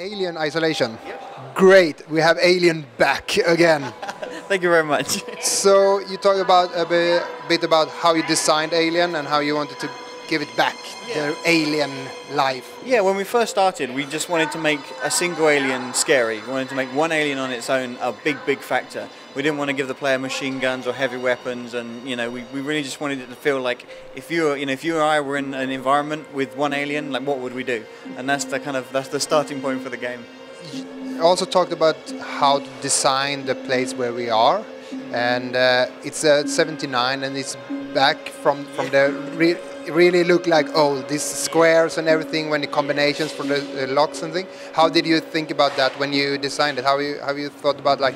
Alien Isolation. Great, we have Alien back again. Thank you very much. So you talk about bit about how you designed Alien and how you wanted to give it back the alien life. Yeah, when we first started, we just wanted to make a single alien scary. We wanted to make one alien on its own a big factor. We didn't want to give the player machine guns or heavy weapons, and we really just wanted it to feel like if you or I were in an environment with one alien, like what would we do? And that's the starting point for the game. You also talked about how to design the place where we are, and it's 79 and it's back from the really look like old, these squares and everything, when the combinations for the locks and thing. How did you think about that when you designed it? How you thought about, like,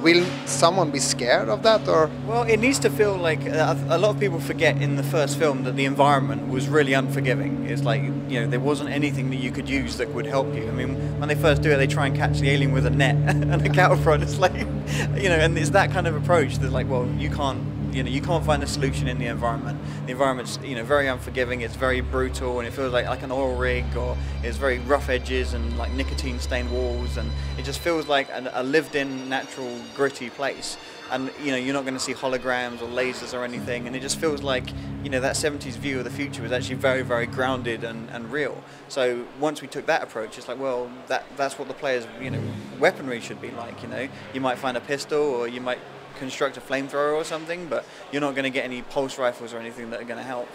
will someone be scared of that, or? Well, it needs to feel like a lot of people forget in the first film that the environment was really unforgiving. It's like, there wasn't anything that you could use that would help you. I mean, when they first do it, they try and catch the alien with a net and a cattle prod. It's like, and it's that kind of approach that's like, well, you can't find a solution in the environment. The environment's very unforgiving. It's very brutal, and it feels like an oil rig, or it's very rough edges and like nicotine stained walls, and it just feels like a lived-in, natural, gritty place. And you're not going to see holograms or lasers or anything, and it just feels like that 70s view of the future was actually very grounded and real. So once we took that approach, it's like, well, that's what the player's weaponry should be like. You might find a pistol, or you might construct a flamethrower or something, but you're not going to get any pulse rifles or anything that are going to help.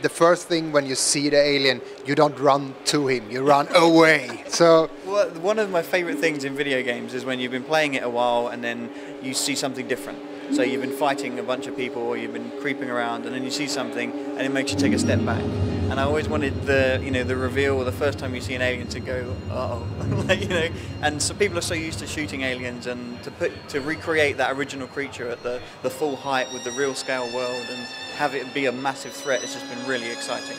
The first thing when you see the alien, you don't run to him, you run away. So, well, one of my favorite things in video games is when you've been playing it a while and then you see something different. So you've been fighting a bunch of people, or you've been creeping around, and then you see something and it makes you take a step back. And I always wanted the reveal, or the first time you see an alien, to go, uh-oh. And so people are so used to shooting aliens, and to recreate that original creature at the full height with the real scale world and have it be a massive threat, it's just been really exciting.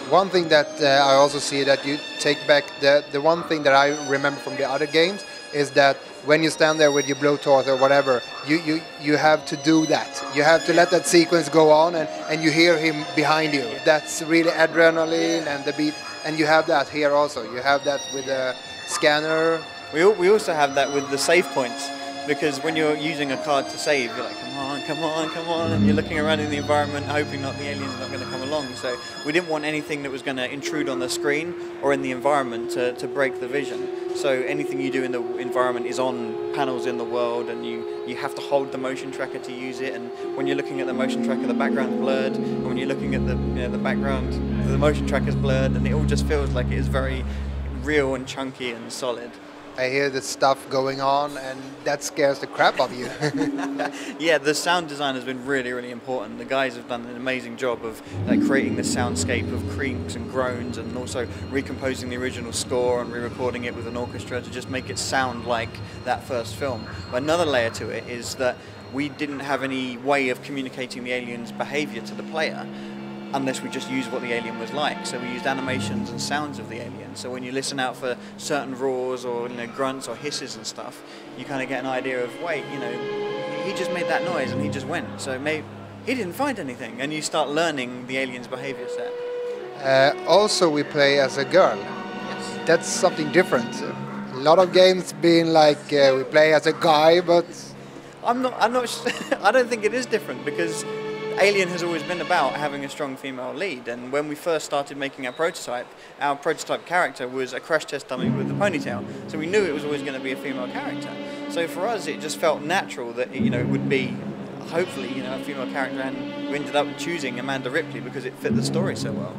One thing that I also see that you take back, the one thing that I remember from the other games is that when you stand there with your blowtorch or whatever, you have to do that. You have to let that sequence go on, and you hear him behind you. That's really adrenaline and the beat, and you have that here also. You have that with the scanner. We also have that with the save points, because when you're using a card to save, you're like, come on, and you're looking around in the environment hoping not the alien's not going to come along. So we didn't want anything that was going to intrude on the screen or in the environment to break the vision. So anything you do in the environment is on panels in the world, and you have to hold the motion tracker to use it. And when you're looking at the motion tracker, the background's blurred. And when you're looking at the background, the motion tracker's blurred, and it all just feels like it is very real and chunky and solid. I hear the stuff going on, and that scares the crap out of you. Yeah, the sound design has been really important. The guys have done an amazing job of creating the soundscape of creaks and groans, and also recomposing the original score and re-recording it with an orchestra to just make it sound like that first film. But another layer to it is that we didn't have any way of communicating the alien's behavior to the player unless we just used what the alien was like. So we used animations and sounds of the alien. So when you listen out for certain roars or grunts or hisses and stuff, you kind of get an idea of, wait, he just made that noise and he just went. So maybe he didn't find anything, and you start learning the alien's behavior set. Also, we play as a girl. Yes. That's something different. A lot of games being like we play as a guy, but I'm not. I don't think it is different, because Alien has always been about having a strong female lead, and when we first started making our prototype character was a crash test dummy with a ponytail, so we knew it was always going to be a female character. So for us, it just felt natural that it would be, hopefully, a female character, and we ended up choosing Amanda Ripley because it fit the story so well.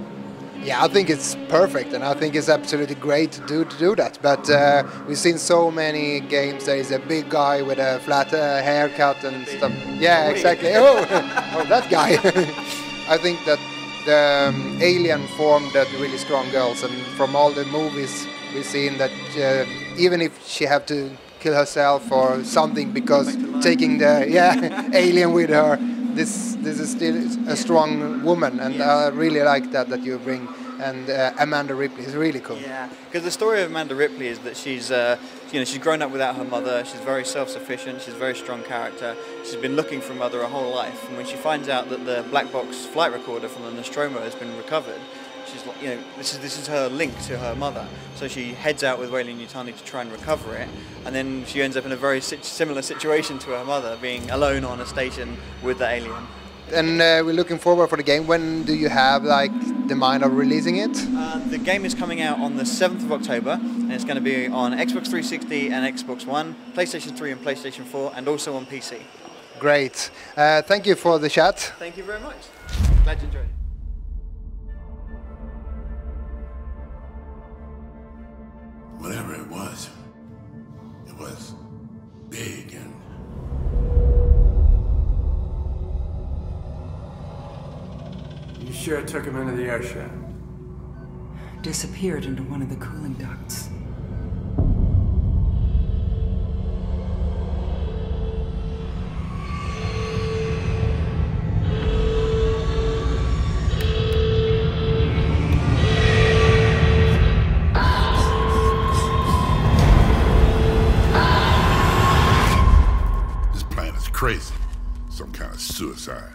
yeah, I think it's perfect, and I think it's absolutely great to do that. But we've seen so many games. There is a big guy with a flat haircut and stuff. Yeah, exactly. Oh, that guy. I think that the Alien formed that really strong girls, and from all the movies we've seen that even if she have to kill herself or something because taking the alien with her, this is still a strong woman, and I really like that you bring. And Amanda Ripley is really cool. Yeah, because the story of Amanda Ripley is that she's she's grown up without her mother. She's very self-sufficient. She's a very strong character. She's been looking for a mother her whole life, and when she finds out that the black box flight recorder from the Nostromo has been recovered, she's like, you know, this is her link to her mother. So she heads out with Weyland-Yutani to try and recover it, and then she ends up in a very similar situation to her mother, being alone on a station with the alien. And we're looking forward for the game. When do you have like the mind of releasing it? The game is coming out on the 7th of October, and it's going to be on Xbox 360 and Xbox One, PlayStation 3 and PlayStation 4, and also on PC. Great. Thank you for the chat. Thank you very much. Glad you enjoyed it. Whatever it was big and... You sure took him into the air shaft? Disappeared into one of the cooling ducts. This plan is crazy. Some kind of suicide.